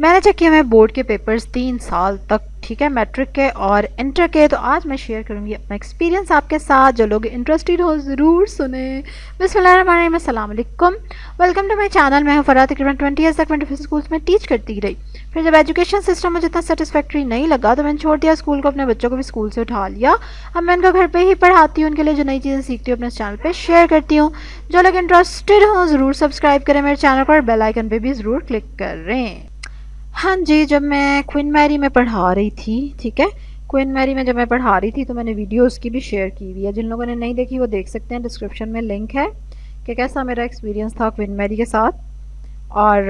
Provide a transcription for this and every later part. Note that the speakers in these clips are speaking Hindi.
मैंने चेक किया मैं बोर्ड के पेपर्स 3 साल तक, ठीक है, मैट्रिक के और इंटर के। तो आज मैं शेयर करूंगी अपना एक्सपीरियंस आपके साथ। जो लोग इंटरेस्टेड हो ज़रूर सुने। बिस्मिल्लाहिर्रहमानिर्रहीम, अस्सलाम वालेकुम। Welcome to my channel. मैं हूं फराह, तकरीबन 20 ईयर्स तक मैं डिफरेंट स्कूल्स में टीच करती रही। फिर जब एजुकेशन सिस्टम मुझे इतना सेटिस्फैक्ट्री नहीं लगा तो मैंने छोड़ दिया स्कूल को, अपने बच्चों को भी स्कूल से उठा लिया। अब मैं उनको घर पे ही पढ़ाती हूँ। उनके लिए जो नई चीज़ें सीखती हूँ अपने चैनल पे शेयर करती हूँ। जो लोग इंटरेस्टेड हों ज़रूर सब्सक्राइब करें मेरे चैनल को और बेल आइकन पे भी ज़रूर क्लिक करें। हाँ जी, जब मैं क्वीन मैरी में पढ़ा रही थी, ठीक है, क्वीन मैरी में जब मैं पढ़ा रही थी तो मैंने वीडियो उसकी भी शेयर की हुई है। जिन लोगों ने नहीं देखी वो देख सकते हैं, डिस्क्रिप्शन में लिंक है कि कैसा मेरा एक्सपीरियंस था क्वीन मैरी के साथ। और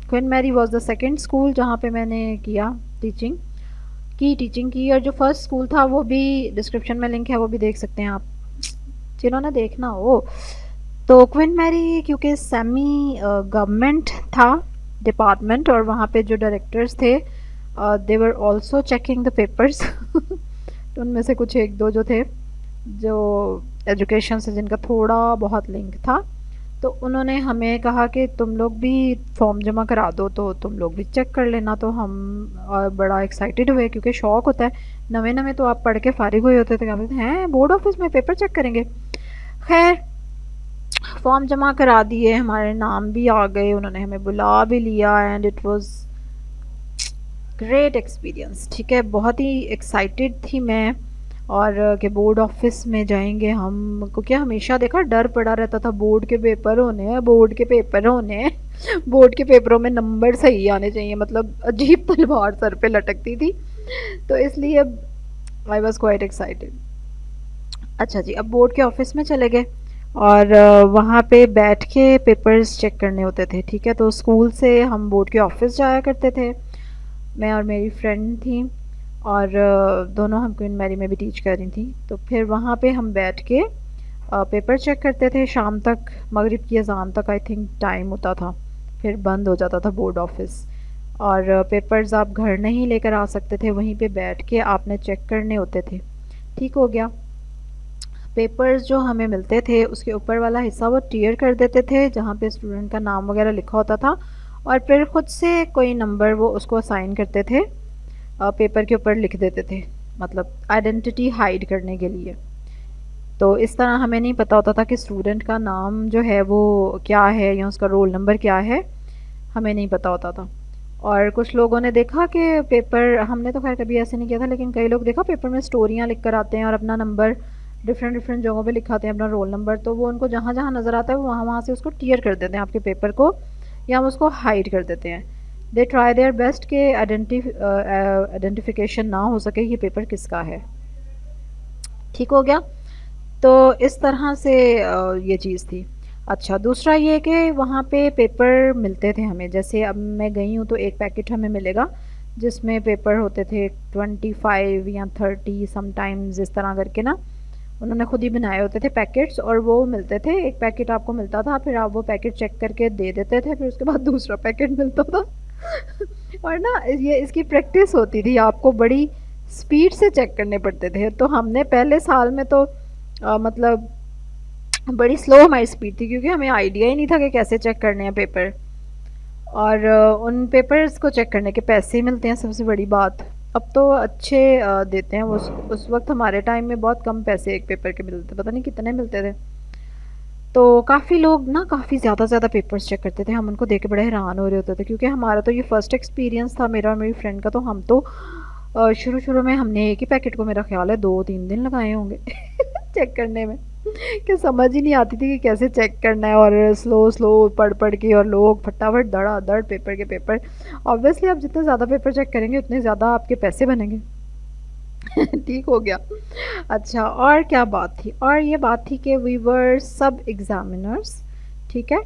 Queen Mary was the second school जहाँ पे मैंने टीचिंग की। और जो फर्स्ट स्कूल था वो भी डिस्क्रिप्शन में लिंक है, वो भी देख सकते हैं आप जिन्होंने देखना हो। तो क्वीन मैरी क्योंकि सेमी गवर्नमेंट था डिपार्टमेंट, और वहाँ पे जो डायरेक्टर्स थे they were also checking the papers. तो उनमें से कुछ एक दो जो थे जो एजुकेशन से जिनका थोड़ा बहुत लिंक था, तो उन्होंने हमें कहा कि तुम लोग भी फॉर्म जमा करा दो, तो तुम लोग भी चेक कर लेना। तो हम बड़ा एक्साइटेड हुए क्योंकि शौक होता है। नवे नवे तो आप पढ़ के फारिग हुए होते थे, क्या बोलते हैं बोर्ड ऑफिस में पेपर चेक करेंगे। खैर, फॉर्म जमा करा दिए, हमारे नाम भी आ गए, उन्होंने हमें बुला भी लिया and it was great experience. ठीक है, बहुत ही एक्साइटेड थी मैं। और कि बोर्ड ऑफिस में जाएंगे हम, को क्या हमेशा देखा डर पड़ा रहता था, बोर्ड के पेपर होने हैं, बोर्ड के पेपर होने हैं। बोर्ड के पेपरों में नंबर सही आने चाहिए, मतलब अजीब तलवार सर पे लटकती थी। तो इसलिए आई वॉज क्वाइट एक्साइटेड। अच्छा जी, अब बोर्ड के ऑफिस में चले गए और वहाँ पे बैठ के पेपर्स चेक करने होते थे। ठीक है, तो स्कूल से हम बोर्ड के ऑफिस जाया करते थे, मैं और मेरी फ्रेंड थी। और दोनों हम क्वीन मैरी में भी टीच कर रही थी। तो फिर वहाँ पे हम बैठ के पेपर चेक करते थे शाम तक, मगरिब की अजान तक आई थिंक टाइम होता था। फिर बंद हो जाता था बोर्ड ऑफिस, और पेपर्स आप घर नहीं लेकर आ सकते थे, वहीं पे बैठ के आपने चेक करने होते थे। ठीक हो गया। पेपर्स जो हमें मिलते थे उसके ऊपर वाला हिस्सा वो टीयर कर देते थे जहाँ पे स्टूडेंट का नाम वगैरह लिखा होता था, और फिर ख़ुद से कोई नंबर वो उसको असाइन करते थे, पेपर के ऊपर लिख देते थे, मतलब आइडेंटिटी हाइड करने के लिए। तो इस तरह हमें नहीं पता होता था कि स्टूडेंट का नाम जो है वो क्या है या उसका रोल नंबर क्या है, हमें नहीं पता होता था। और कुछ लोगों ने देखा कि पेपर, हमने तो खैर कभी ऐसे नहीं किया था, लेकिन कई लोग देखा पेपर में स्टोरियाँ लिख कर आते हैं और अपना नंबर डिफरेंट डिफरेंट जगहों पे लिखाते हैं, अपना रोल नंबर। तो वो उनको जहाँ जहाँ नज़र आता है वो वहाँ वहाँ से उसको टीयर कर देते हैं आपके पेपर को, या हम उसको हाइड कर देते हैं। दे ट्राई देयर बेस्ट के आइडेंटिफिकेशन ना हो सके ये पेपर किसका है। ठीक हो गया। तो इस तरह से ये चीज़ थी। अच्छा, दूसरा ये कि वहाँ पे पेपर मिलते थे हमें, जैसे अब मैं गई हूँ तो एक पैकेट हमें मिलेगा जिसमें पेपर होते थे 25 या 30 समटाइम्स, इस तरह करके ना उन्होंने खुद ही बनाए होते थे पैकेट्स, और वो मिलते थे। एक पैकेट आपको मिलता था, फिर आप वो पैकेट चेक करके दे देते थे, फिर उसके बाद दूसरा पैकेट मिलता था। और ना ये इसकी प्रैक्टिस होती थी, आपको बड़ी स्पीड से चेक करने पड़ते थे। तो हमने पहले साल में तो मतलब बड़ी स्लो हमारी स्पीड थी, क्योंकि हमें आइडिया ही नहीं था कि कैसे चेक करने हैं पेपर। और उन पेपर्स को चेक करने के पैसे मिलते हैं, सबसे बड़ी बात। अब तो अच्छे देते हैं वो, उस वक्त हमारे टाइम में बहुत कम पैसे एक पेपर के मिलते, पता नहीं कितने मिलते थे। तो काफ़ी लोग ना काफ़ी ज़्यादा पेपर्स चेक करते थे, हम उनको देख के बड़े हैरान हो रहे होते थे, क्योंकि हमारा तो ये फर्स्ट एक्सपीरियंस था मेरा और मेरी फ्रेंड का। तो हम तो शुरू शुरू में हमने एक ही पैकेट को मेरा ख्याल है 2-3 दिन लगाए होंगे चेक करने में, कि समझ ही नहीं आती थी कि कैसे चेक करना है, और स्लो स्लो पढ़ पढ़ के, और लोग फटाफट धड़ाधड़ पेपर के पेपर। ऑब्वियसली आप जितने ज़्यादा पेपर चेक करेंगे उतने ज़्यादा आपके पैसे बनेंगे। ठीक हो गया। अच्छा, और क्या बात थी, और ये बात थी कि वी वर सब एग्जामिनर्स। ठीक है,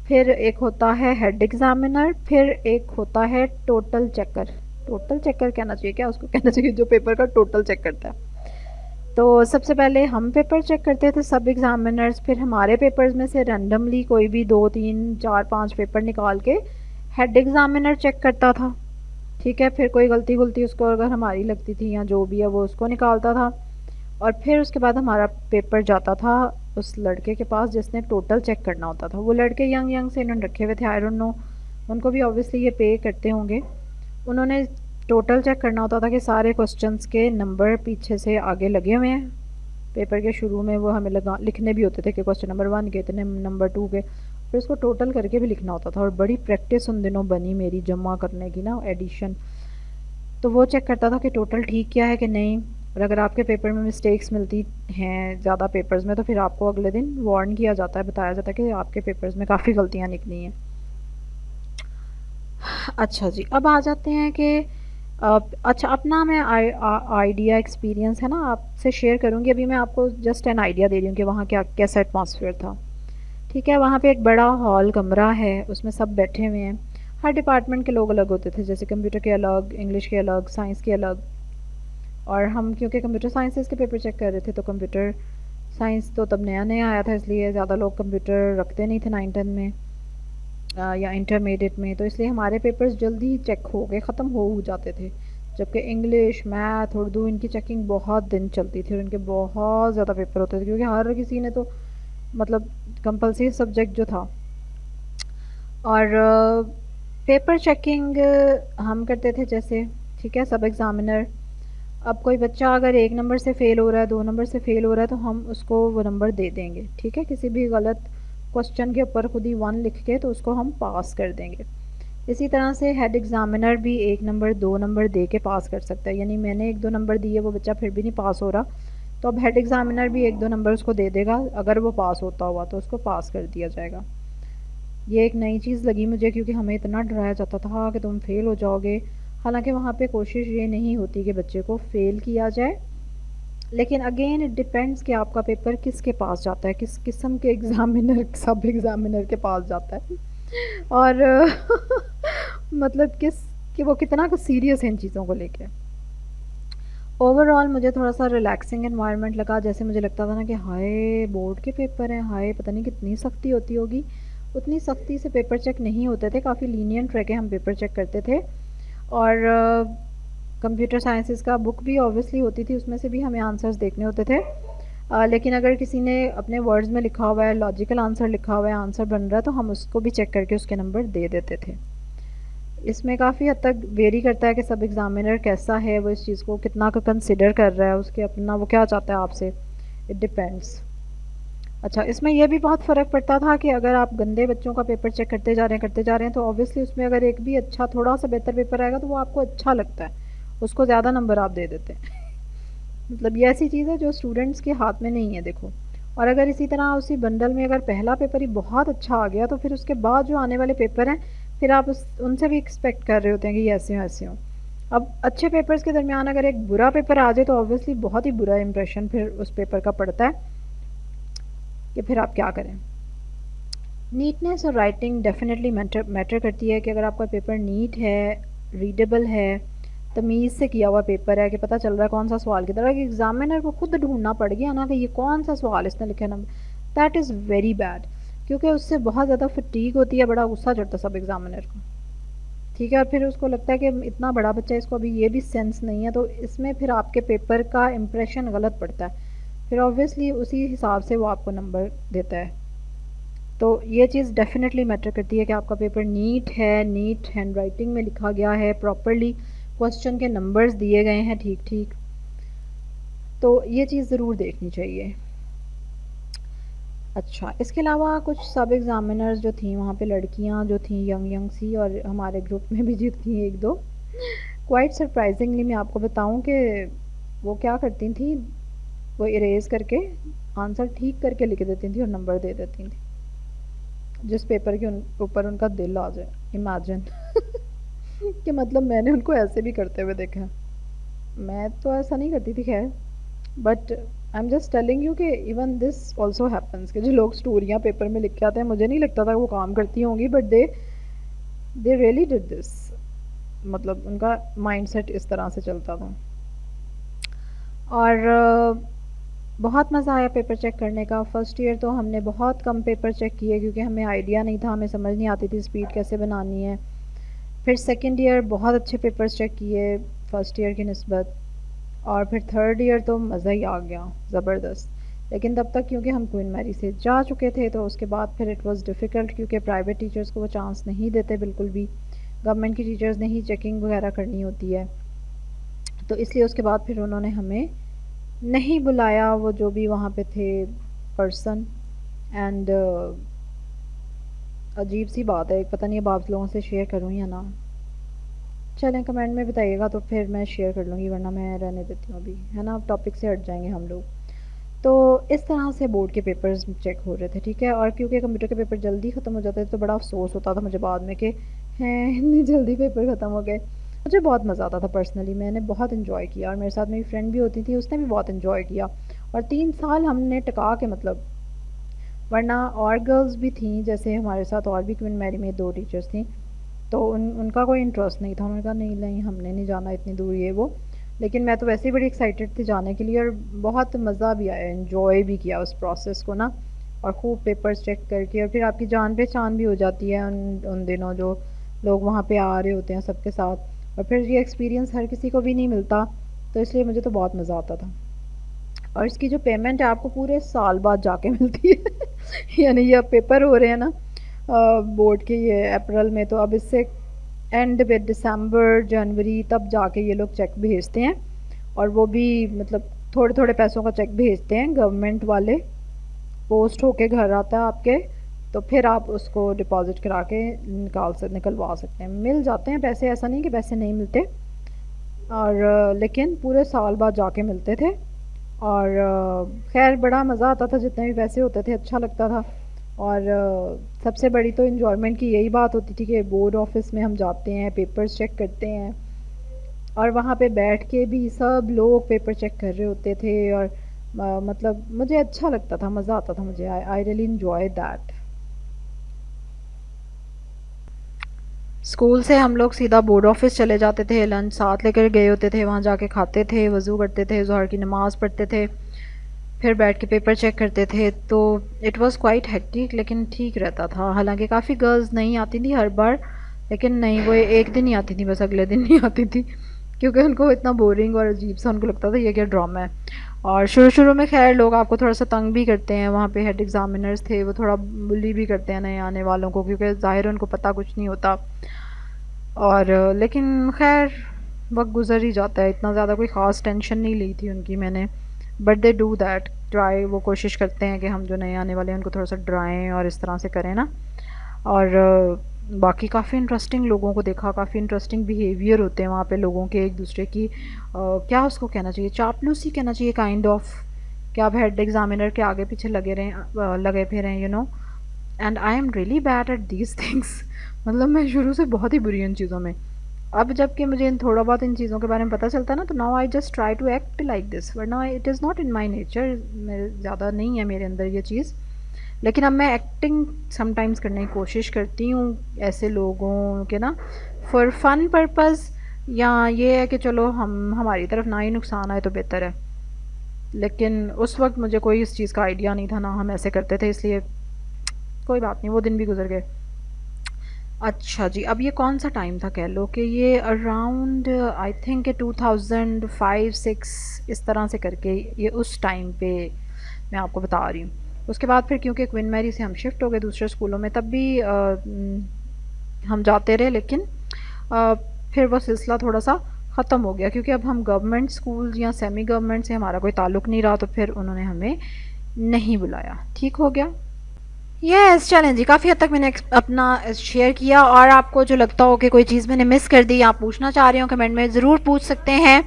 फिर एक होता है हेड एग्जामिनर, फिर एक होता है टोटल चेकर। टोटल चेकर कहना चाहिए क्या, उसको कहना चाहिए जो पेपर का टोटल चेक करता है। तो सबसे पहले हम पेपर चेक करते थे सब एग्जामिनर्स, फिर हमारे पेपर्स में से रैंडमली कोई भी 2-3-4-5 पेपर निकाल के हेड एग्जामिनर चेक करता था। ठीक है, फिर कोई गलती गुलती उसको अगर हमारी लगती थी या जो भी है वो उसको निकालता था, और फिर उसके बाद हमारा पेपर जाता था उस लड़के के पास जिसने टोटल चेक करना होता था। वो लड़के यंग यंग से इन्होंने रखे हुए थे, आई डोंट नो उनको भी ऑब्वियसली ये पे करते होंगे। उन्होंने टोटल चेक करना होता था कि सारे क्वेश्चंस के नंबर पीछे से आगे लगे हुए हैं। पेपर के शुरू में वो हमें लगा लिखने भी होते थे कि क्वेश्चन नंबर 1 के इतने, नंबर 2 के, फिर उसको टोटल करके भी लिखना होता था। और बड़ी प्रैक्टिस उन दिनों बनी मेरी जमा करने की ना, एडिशन। तो वो चेक करता था कि टोटल ठीक किया है कि नहीं। और अगर आपके पेपर में मिस्टेक्स मिलती हैं ज़्यादा पेपर्स में, तो फिर आपको अगले दिन वार्न किया जाता है, बताया जाता है कि आपके पेपर्स में काफ़ी गलतियाँ निकली हैं। अच्छा जी, अब आ जाते हैं कि अच्छा, अपना मैं आइडिया एक्सपीरियंस है ना आपसे शेयर करूँगी। अभी मैं आपको जस्ट एन आइडिया दे रही हूँ कि वहाँ क्या कैसा एटमॉस्फेयर था। ठीक है, वहाँ पे एक बड़ा हॉल कमरा है, उसमें सब बैठे हुए हैं। हर डिपार्टमेंट के लोग अलग होते थे, जैसे कंप्यूटर के अलग, इंग्लिश के अलग, साइंस के अलग। और हम क्योंकि कंप्यूटर साइंसेस के पेपर चेक कर रहे थे, तो कंप्यूटर साइंस तो तब नया नया आया था, इसलिए ज़्यादा लोग कंप्यूटर रखते नहीं थे 9-10 में या इंटरमीडिएट में, तो इसलिए हमारे पेपर्स जल्दी चेक हो गए, ख़त्म हो जाते थे। जबकि इंग्लिश, मैथ, उर्दू, इनकी चेकिंग बहुत दिन चलती थी और इनके बहुत ज़्यादा पेपर होते थे, क्योंकि हर किसी ने तो मतलब कंपलसरी सब्जेक्ट जो था। और पेपर चेकिंग हम करते थे जैसे, ठीक है, सब एग्ज़ामिनर। अब कोई बच्चा अगर 1 नंबर से फ़ेल हो रहा है, 2 नंबर से फ़ेल हो रहा है, तो हम उसको वो नंबर दे देंगे, ठीक है। किसी भी गलत क्वेश्चन के ऊपर खुद ही 1 लिख के तो उसको हम पास कर देंगे। इसी तरह से हेड एग्ज़ामिनर भी 1 नंबर 2 नंबर दे के पास कर सकता है। यानी मैंने 1-2 नंबर दिए, वो बच्चा फिर भी नहीं पास हो रहा, तो अब हेड एग्ज़ामिनर भी 1-2 नंबर उसको दे देगा। अगर वो पास होता हुआ तो उसको पास कर दिया जाएगा। ये एक नई चीज़ लगी मुझे, क्योंकि हमें इतना डराया जाता था कि तुम फेल हो जाओगे। हालांकि वहाँ पे कोशिश ये नहीं होती कि बच्चे को फेल किया जाए, लेकिन अगेन इट डिपेंड्स कि आपका पेपर किसके पास जाता है, किस किस्म के एग्ज़ामिनर, सब एग्ज़ामिनर के पास जाता है। और मतलब किस कि वो कितना सीरियस है इन चीज़ों को लेके। ओवरऑल मुझे थोड़ा सा रिलैक्सिंग एनवायरनमेंट लगा। जैसे मुझे लगता था ना कि हाय बोर्ड के पेपर हैं, हाय पता नहीं कितनी सख्ती होती होगी। उतनी सख्ती से पेपर चेक नहीं होते थे, काफ़ी लीनियंट रह के हम पेपर चेक करते थे। और कंप्यूटर साइंसेस का बुक भी ऑब्वियसली होती थी, उसमें से भी हमें आंसर्स देखने होते थे। लेकिन अगर किसी ने अपने वर्ड्स में लिखा हुआ है, लॉजिकल आंसर लिखा हुआ है, आंसर बन रहा है, तो हम उसको भी चेक करके उसके नंबर दे देते थे। इसमें काफ़ी हद तक वेरी करता है कि सब एग्ज़ामिनर कैसा है, वो इस चीज़ को कितना का कंसिडर कर रहा है, उसके अपना वो क्या चाहता है आपसे, इट डिपेंड्स। अच्छा, इसमें यह भी बहुत फ़र्क पड़ता था कि अगर आप गंदे बच्चों का पेपर चेक करते जा रहे हैं, तो ऑब्वियसली उसमें अगर एक भी अच्छा थोड़ा सा बेहतर पेपर आएगा तो वो आपको अच्छा लगता है, उसको ज़्यादा नंबर आप दे देते हैं। मतलब ये ऐसी चीज़ है जो स्टूडेंट्स के हाथ में नहीं है, देखो। और अगर इसी तरह उसी बंडल में अगर पहला पेपर ही बहुत अच्छा आ गया, तो फिर उसके बाद जो आने वाले पेपर हैं, फिर आप उनसे भी एक्सपेक्ट कर रहे होते हैं कि ये ऐसे हों ऐसे हों। अब अच्छे पेपर्स के दरमियान अगर एक बुरा पेपर आ जाए, तो ऑब्वियसली बहुत ही बुरा इंप्रेशन फिर उस पेपर का पड़ता है कि फिर आप क्या करें। नीटनेस और राइटिंग डेफिनेटली मैटर करती है कि अगर आपका पेपर नीट है, रीडेबल है, तमीज़ से किया हुआ पेपर है, कि पता चल रहा है कौन सा सवाल की तरह, कि एग्ज़ामिनर को खुद ढूंढना पड़ गया ना कि ये कौन सा सवाल इसने लिखा है, number, that is very bad. क्योंकि उससे बहुत ज़्यादा फटीग होती है, बड़ा गुस्सा चढ़ता है सब एग्ज़ामिनर को, ठीक है। और फिर उसको लगता है कि इतना बड़ा बच्चा, इसको अभी ये भी सेंस नहीं है, तो इसमें फिर आपके पेपर का इम्प्रेशन गलत पड़ता है, फिर ऑब्वियसली उसी हिसाब से वो आपको नंबर देता है। तो ये चीज़ डेफिनेटली मैटर करती है कि आपका पेपर नीट है, नीट हैंड राइटिंग में लिखा गया है, प्रॉपरली क्वेश्चन के नंबर्स दिए गए हैं ठीक ठीक, तो ये चीज़ ज़रूर देखनी चाहिए। अच्छा, इसके अलावा कुछ सब एग्ज़ामिनर्स जो थी वहाँ पे, लड़कियाँ जो थी यंग यंग सी, और हमारे ग्रुप में भी जो थी 1-2, क्वाइट सरप्राइजिंगली मैं आपको बताऊँ कि वो क्या करती थी, वो इरेज़ करके आंसर ठीक करके लिख देती थी और नंबर दे देती थी, जिस पेपर के ऊपर उनका दिल आ जाए। इमेजिन कि मतलब मैंने उनको ऐसे भी करते हुए देखा है। मैं तो ऐसा नहीं करती थी खैर, but I am just telling you कि इवन दिस ऑल्सो हैपन्स, कि जो लोग स्टोरियाँ पेपर में लिख के आते हैं, मुझे नहीं लगता था वो काम करती होंगी, but they really did this. मतलब उनका माइंडसेट इस तरह से चलता था। और बहुत मज़ा आया पेपर चेक करने का। फ़र्स्ट ईयर तो हमने बहुत कम पेपर चेक किए, क्योंकि हमें आइडिया नहीं था, हमें समझ नहीं आती थी स्पीड कैसे बनानी है। फिर सेकंड ईयर बहुत अच्छे पेपर्स चेक किए फ़र्स्ट ईयर की निस्बत, और फिर थर्ड ईयर तो मज़ा ही आ गया, ज़बरदस्त। लेकिन तब तक क्योंकि हम क्वीन मैरी से जा चुके थे तो उसके बाद फिर इट वाज़ डिफ़िकल्ट, क्योंकि प्राइवेट टीचर्स को वो चांस नहीं देते बिल्कुल भी। गवर्नमेंट की टीचर्स ने ही चेकिंग वगैरह करनी होती है, तो इसलिए उसके बाद फिर उन्होंने हमें नहीं बुलाया, वो जो भी वहाँ पे थे पर्सन। एंड अजीब सी बात है, पता नहीं अब आप लोगों से शेयर करूँ या ना। चलें कमेंट में बताइएगा तो फिर मैं शेयर कर लूँगी, वरना मैं रहने देती हूँ अभी, है ना। अब टॉपिक से हट जाएंगे हम लोग। तो इस तरह से बोर्ड के पेपर्स चेक हो रहे थे, ठीक है। और क्योंकि कंप्यूटर के पेपर जल्दी ख़त्म हो जाते थे तो बड़ा अफसोस होता था मुझे बाद में कि हैं इतनी जल्दी पेपर ख़त्म हो गए। मुझे बहुत मज़ा आता था पर्सनली, मैंने बहुत इन्जॉय किया, और मेरे साथ मेरी फ्रेंड भी होती थी, उसने भी बहुत इन्जॉय किया। और 3 साल हमने टिका के, मतलब वरना और गर्ल्स भी थी, जैसे हमारे साथ और भी क्वीन मैरी में 2 टीचर्स थी, तो उनका कोई इंटरेस्ट नहीं था। उन्होंने कहा नहीं नहीं हमने नहीं जाना इतनी दूर ये वो। लेकिन मैं तो वैसे ही बड़ी एक्साइटेड थी जाने के लिए, और बहुत मज़ा भी आया, इन्जॉय भी किया उस प्रोसेस को ना। और खूब पेपर्स चेक करके, और फिर आपकी जान पहचान भी हो जाती है उन दिनों, जो लोग वहाँ पे आ रहे होते हैं सबके साथ। और फिर ये एक्सपीरियंस हर किसी को भी नहीं मिलता, तो इसलिए मुझे तो बहुत मज़ा आता था। और इसकी जो पेमेंट है आपको पूरे साल बाद जाके मिलती है यानी ये अब पेपर हो रहे हैं ना बोर्ड के, ये अप्रैल में, तो अब इससे एंड पे दिसंबर जनवरी तब जाके ये लोग चेक भेजते हैं। और वो भी मतलब थोड़े थोड़े पैसों का चेक भेजते हैं गवर्नमेंट वाले, पोस्ट होके घर आता है आपके, तो फिर आप उसको डिपॉज़िट करा के निकलवा सकते हैं। मिल जाते हैं पैसे, ऐसा नहीं कि पैसे नहीं मिलते। और लेकिन पूरे साल बाद जाके मिलते थे। और खैर बड़ा मज़ा आता था, जितने भी पैसे होते थे अच्छा लगता था। और सबसे बड़ी तो इन्जॉयमेंट की यही बात होती थी कि बोर्ड ऑफिस में हम जाते हैं, पेपर्स चेक करते हैं, और वहाँ पे बैठ के भी सब लोग पेपर चेक कर रहे होते थे। और मतलब मुझे अच्छा लगता था, मज़ा आता था मुझे, I really enjoy that. School से हम लोग सीधा बोर्ड ऑफिस चले जाते थे, लंच साथ लेकर गए होते थे, वहाँ जाके खाते थे, वज़ू करते थे, ज़ोहर की नमाज़ पढ़ते थे, फिर बैठ के पेपर चेक करते थे। तो इट वाज़ क्वाइट हेक्टिक, लेकिन ठीक रहता था। हालांकि काफ़ी गर्ल्स नहीं आती थी हर बार, लेकिन नहीं, वो एक दिन ही आती थी बस, अगले दिन नहीं आती थी, क्योंकि उनको इतना बोरिंग और अजीब सा उनको लगता था ये क्या ड्रामा है। और शुरू शुरू में खैर लोग आपको थोड़ा सा तंग भी करते हैं, वहाँ पे हेड एग्ज़ामिनर्स थे, वो थोड़ा बुली भी करते हैं नए आने वालों को, क्योंकि ज़ाहिर उनको पता कुछ नहीं होता। और लेकिन खैर वक्त गुजर ही जाता है, इतना ज़्यादा कोई ख़ास टेंशन नहीं ली थी उनकी मैंने। But they do that try, वो कोशिश करते हैं कि हम जो नए आने वाले हैं उनको थोड़ा सा डराएं और इस तरह से करें ना। और बाकी काफ़ी इंटरेस्टिंग लोगों को देखा, काफ़ी इंटरेस्टिंग बिहेवियर होते हैं वहाँ पे लोगों के एक दूसरे की, क्या उसको कहना चाहिए, चापलूसी कहना चाहिए काइंड ऑफ, कि आप हेड एग्ज़ामिनर के आगे पीछे लगे फिरें, you know. And I am really bad at these things मतलब मैं शुरू से बहुत ही बुरी इन चीज़ों में। अब जबकि मुझे इन थोड़ा बहुत इन चीज़ों के बारे में पता चलता है ना, तो now I just try to act like this, वरना it is not in my nature, मेरे ज़्यादा नहीं है मेरे अंदर ये चीज़। लेकिन अब मैं एक्टिंग समटाइम्स करने की कोशिश करती हूँ ऐसे लोगों के ना, फॉर फन पर्पज़, या ये है कि चलो हमारी तरफ ना ही नुकसान आए तो बेहतर है। लेकिन उस वक्त मुझे कोई इस चीज़ का आइडिया नहीं था, ना हम ऐसे करते थे, इसलिए कोई बात नहीं, वो दिन भी गुजर गए। अच्छा जी, अब ये कौन सा टाइम था, कह लो कि ये अराउंड आई थिंक 2005-6 इस तरह से करके, ये उस टाइम पे मैं आपको बता रही हूँ। उसके बाद फिर क्योंकि क्वीन मैरी से हम शिफ्ट हो गए दूसरे स्कूलों में, तब भी हम जाते रहे, लेकिन फिर वो सिलसिला थोड़ा सा ख़त्म हो गया, क्योंकि अब हम गवर्नमेंट स्कूल या सेमी गवर्नमेंट से हमारा कोई ताल्लुक़ नहीं रहा, तो फिर उन्होंने हमें नहीं बुलाया। ठीक हो गया। यस चलें जी, काफ़ी हद तक मैंने अपना शेयर किया, और आपको जो लगता हो कि कोई चीज़ मैंने मिस कर दी, आप पूछना चाह रहे हो कमेंट में ज़रूर पूछ सकते हैं।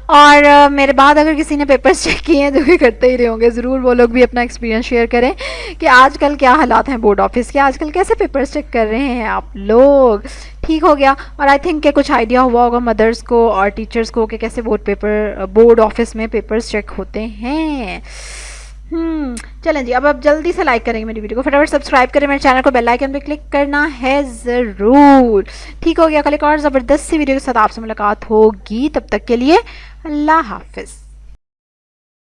और मेरे बाद अगर किसी ने पेपर्स चेक किए हैं, जो कि करते ही रहे होंगे, ज़रूर वो लोग भी अपना एक्सपीरियंस शेयर करें कि आजकल क्या हालात हैं बोर्ड ऑफिस के, आजकल कैसे पेपर्स चेक कर रहे हैं आप लोग। ठीक हो गया। और आई थिंक कि कुछ आइडिया हुआ होगा मदर्स को और टीचर्स को कि कैसे बोर्ड ऑफिस में पेपर्स चेक होते हैं। चलें जी, अब जल्दी से लाइक करेंगे मेरी वीडियो को, फटाफट सब्सक्राइब करें मेरे चैनल को, बेल आइकन पे क्लिक करना है ज़रूर। ठीक हो गया। कल एक और ज़बरदस्त सी वीडियो के साथ आपसे मुलाकात होगी, तब तक के लिए अल्लाह हाफिज़।